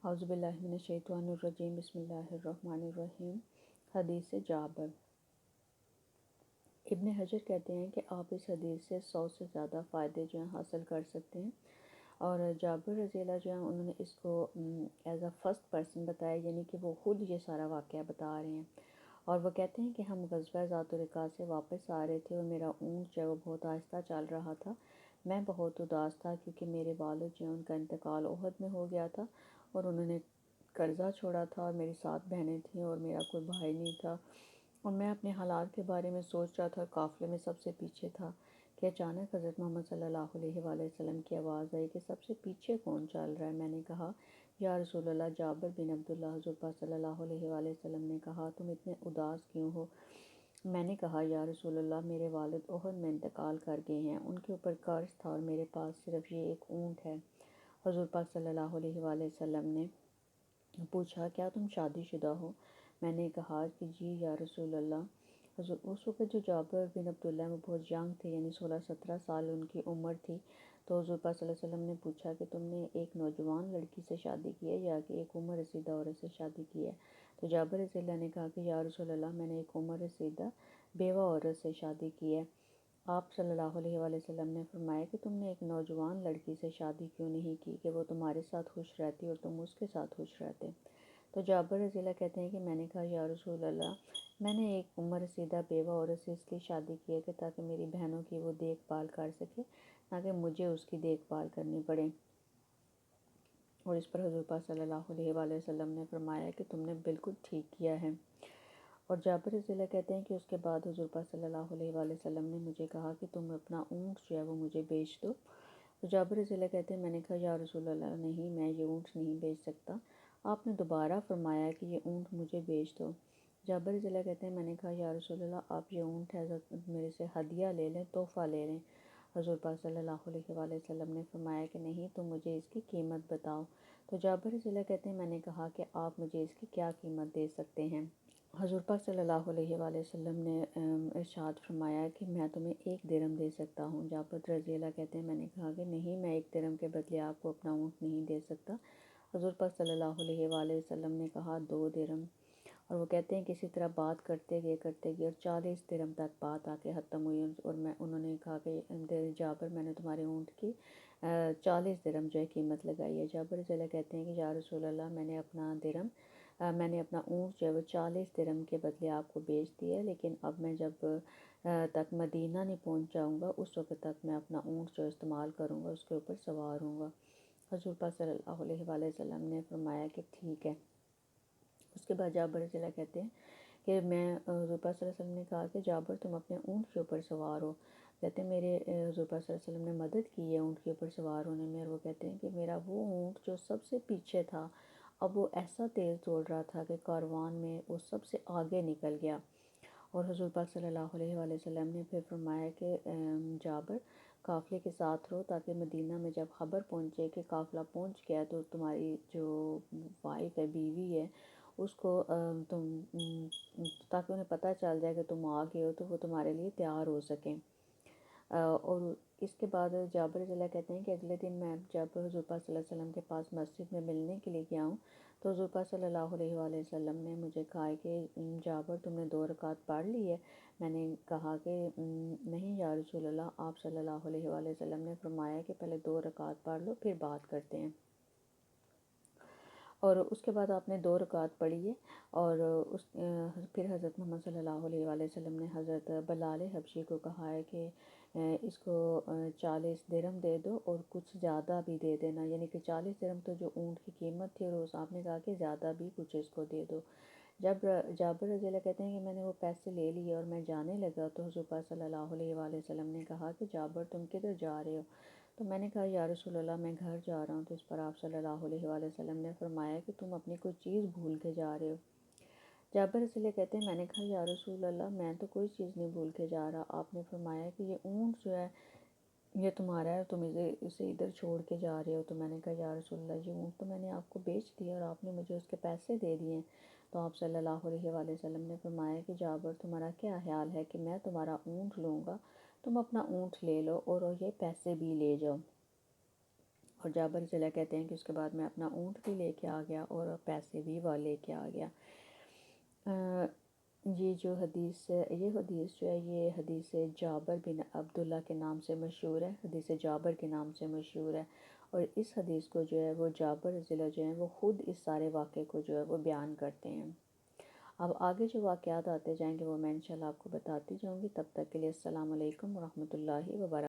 اعوذ باللہ من الشیطان الرجیم بسم اللہ الرحمن الرحیم۔ حدیث جابر۔ ابن حجر کہتے ہیں کہ آپ اس حدیث سے 100 سے زیادہ فائدے جو ہیں حاصل کر سکتے ہیں، اور جابر رضی اللہ جو ہیں انہوں نے اس کو ایز اے فرسٹ پرسن بتایا، یعنی کہ وہ خود یہ سارا واقعہ بتا رہے ہیں، اور وہ کہتے ہیں کہ ہم غزوہ ذات الرقاع سے واپس آ رہے تھے اور میرا اونٹ جو ہے وہ بہت آہستہ چل رہا تھا۔ میں بہت اداس تھا کیونکہ میرے والد جو ہیں ان کا انتقال احد میں ہو گیا تھا اور انہوں نے قرضہ چھوڑا تھا، اور میری 7 بہنیں تھیں اور میرا کوئی بھائی نہیں تھا، اور میں اپنے حالات کے بارے میں سوچ رہا تھا، قافلے میں سب سے پیچھے تھا کہ اچانک حضرت محمد صلی اللہ علیہ وآلہ وسلم کی آواز آئی کہ سب سے پیچھے کون چل رہا ہے؟ میں نے کہا یا رسول اللہ، جابر بن عبداللہ۔ حضور پاک صلی اللہ علیہ وآلہ وسلم نے کہا تم اتنے اداس کیوں ہو؟ میں نے کہا یا رسول اللہ، میرے والد احد میں انتقال کر گئے ہیں، ان کے اوپر قرض تھا اور میرے پاس صرف یہ ایک اونٹ ہے۔ حضور پاک صلی اللہ علیہ وآلہ وسلم نے پوچھا کیا تم شادی شدہ ہو؟ میں نے کہا کہ جی یا رسول اللہ۔ حضور اس وقت جو جابر بن عبداللہ وہ بہت ینگ تھے، یعنی 16-17 سال ان کی عمر تھی، تو حضور پاک صلی اللہ علیہ وسلم نے پوچھا کہ تم نے ایک نوجوان لڑکی سے شادی کی ہے یا کہ ایک عمر رسیدہ عورت سے شادی کی ہے؟ تو جابر رضی اللہ نے کہا کہ یا رسول اللہ، میں نے ایک عمر رسیدہ بیوہ عورت سے شادی کی ہے۔ آپ صلی اللہ علیہ وآلہ وسلم نے فرمایا کہ تم نے ایک نوجوان لڑکی سے شادی کیوں نہیں کی کہ وہ تمہارے ساتھ خوش رہتی اور تم اس کے ساتھ خوش رہتے؟ تو جابر رضی اللہ کہتے ہیں کہ میں نے کہا یا رسول اللہ، میں نے ایک عمر رسیدہ بیوہ عورت سے اس لیے شادی کی ہے کہ تاکہ میری بہنوں کی وہ دیکھ بھال کر سکے، تاکہ مجھے اس کی دیکھ بھال کرنی پڑے۔ اور اس پر حضور پاک صلی اللہ علیہ وآلہ وسلم نے فرمایا کہ تم نے بالکل ٹھیک کیا ہے۔ اور جابر رضی اللہ کہتے ہیں کہ اس کے بعد حضور پاک صلی اللہ علیہ وآلہ وسلم نے مجھے کہا کہ تم اپنا اونٹ جو ہے وہ مجھے بیچ دو۔ تو جابر رضی اللہ کہتے ہیں میں نے کہا یا رسول اللہ، نہیں، میں یہ اونٹ نہیں بیچ سکتا۔ آپ نے دوبارہ فرمایا کہ یہ اونٹ مجھے بیچ دو۔ جابر رضی اللہ کہتے ہیں میں نے کہا یا رسول اللہ، آپ یہ اونٹ حضرت میرے سے ہدیہ لے لیں، تحفہ لے لیں۔ حضور پاک صلی اللہ علیہ وآلہ وسلم نے فرمایا کہ نہیں، تم مجھے اس کی قیمت بتاؤ۔ تو جابر رضی اللہ کہتے ہیں میں نے کہا کہ آپ مجھے اس کی کیا قیمت دے سکتے ہیں؟ حضور پاک صلی اللہ علیہ وآلہ وسلم نے ارشاد فرمایا کہ میں تمہیں 1 درہم دے سکتا ہوں۔ جابر رضی اللہ کہتے ہیں میں نے کہا کہ نہیں، میں 1 درہم کے بدلے آپ کو اپنا اونٹ نہیں دے سکتا۔ حضور پاک صلی اللہ علیہ وآلہ وسلم نے کہا 2 درہم، اور وہ کہتے ہیں کسی طرح بات کرتے گئے اور 40 درہم تک بات آ کے ختم ہوئی، اور انہوں نے کہا کہ جابر، میں نے تمہارے اونٹ کی 40 درہم جو ہے قیمت لگائی ہے۔ جابر رضی اللہ کہتے ہیں کہ یا رسول اللہ، میں نے اپنا اونٹ جو ہے وہ 40 درہم کے بدلے آپ کو بیچ دیا ہے، لیکن اب میں جب تک مدینہ نہیں پہنچ جاؤں گا اس وقت تک میں اپنا اونٹ جو استعمال کروں گا، اس کے اوپر سوار ہوں گا۔ حضور پاک صلی اللہ علیہ وآلہ وسلم نے فرمایا کہ ٹھیک ہے۔ اس کے بعد جابر رضی اللہ کہتے ہیں کہ میں حضور پاک صلی اللہ علیہ وسلم نے کہا کہ جابر، تم اپنے اونٹ کے اوپر سوار ہو۔ کہتے ہیں میرے حضور پاک صلی اللہ علیہ وسلم نے مدد کی ہے اونٹ کے اوپر سوار ہونے میں، اور وہ کہتے ہیں کہ میرا وہ اونٹ جو سب سے پیچھے تھا، اب وہ ایسا تیز دوڑ رہا تھا کہ کاروان میں وہ سب سے آگے نکل گیا۔ اور حضور پاک صلی اللہ علیہ وآلہ وسلم نے پھر فرمایا کہ جابر، قافلے کے ساتھ رہو تاکہ مدینہ میں جب خبر پہنچے کہ قافلہ پہنچ گیا تو تمہاری جو وائف ہے، بیوی ہے، اس کو تاکہ انہیں پتہ چل جائے کہ تم آ گئے ہو تو وہ تمہارے لیے تیار ہو سکیں۔ اور اس کے بعد جابر رضی اللہ کہتے ہیں کہ اگلے دن میں جب حضور پاک صلی اللہ علیہ وسلم کے پاس مسجد میں ملنے کے لیے گیا ہوں، تو حضور پاک صلی اللہ علیہ وآلہ وسلم نے مجھے کہا کہ جابر، تم نے 2 رکعت پڑھ لی ہے؟ میں نے کہا کہ نہیں یا رسول اللہ، آپ صلی اللہ علیہ وآلہ وسلم نے فرمایا کہ پہلے 2 رکعت پڑھ لو پھر بات کرتے ہیں۔ اور اس کے بعد آپ نے 2 رکعت پڑھی ہے، اور پھر حضرت محمد صلی اللہ علیہ وآلہ وسلم نے حضرت بلال حبشی کو کہا ہے کہ اس کو 40 درہم دے دو اور کچھ زیادہ بھی دے دینا، یعنی کہ 40 درہم تو جو اونٹ کی قیمت تھی، اور آپ نے کہا کہ زیادہ بھی کچھ اس کو دے دو۔ جب جابر رضی اللہ کہتے ہیں کہ میں نے وہ پیسے لے لیے اور میں جانے لگا، تو حضور پاک صلی اللہ علیہ وآلہ وسلم نے کہا کہ جابر، تم کدھر جا رہے ہو؟ تو میں نے کہا یا رسول اللہ، میں گھر جا رہا ہوں۔ تو اس پر آپ صلی اللہ علیہ وآلہ وسلم نے فرمایا کہ تم اپنی کوئی چیز بھول کے جا رہے ہو۔ جابر رضی اللہ کہتے ہیں میں نے کہا یا رسول اللہ، میں تو کوئی چیز نہیں بھول کے جا رہا۔ آپ نے فرمایا کہ یہ اونٹ جو ہے یہ تمہارا ہے، تم اسے ادھر چھوڑ کے جا رہے ہو۔ تو میں نے کہا یا رسول اللہ، یہ اونٹ تو میں نے آپ کو بیچ دیا اور آپ نے مجھے اس کے پیسے دے دیے ہیں۔ تو آپ صلی اللہ علیہ وآلہ وسلم نے فرمایا کہ جابر، تمہارا کیا خیال ہے کہ میں تمہارا اونٹ لوں گا، تم اپنا اونٹ لے لو اور یہ پیسے بھی لے جاؤ۔ اور جابر رضی اللہ کہتے ہیں کہ اس کے بعد میں اپنا اونٹ بھی لے کے آ گیا اور پیسے بھی وہ لے کے آ گیا۔ یہ جو حدیث ہے، یہ حدیث جو ہے یہ حدیث جابر بن عبداللہ کے نام سے مشہور ہے، حدیث جابر کے نام سے مشہور ہے، اور اس حدیث کو جو ہے وہ جابر رضی اللہ جو ہیں وہ خود اس سارے واقعے کو جو ہے وہ بیان کرتے ہیں۔ اب آگے جو واقعات آتے جائیں گے وہ میں انشاءاللہ آپ کو بتاتی جاؤں گی۔ تب تک کے لیے السلام علیکم ورحمۃ اللہ وبرکاتہ۔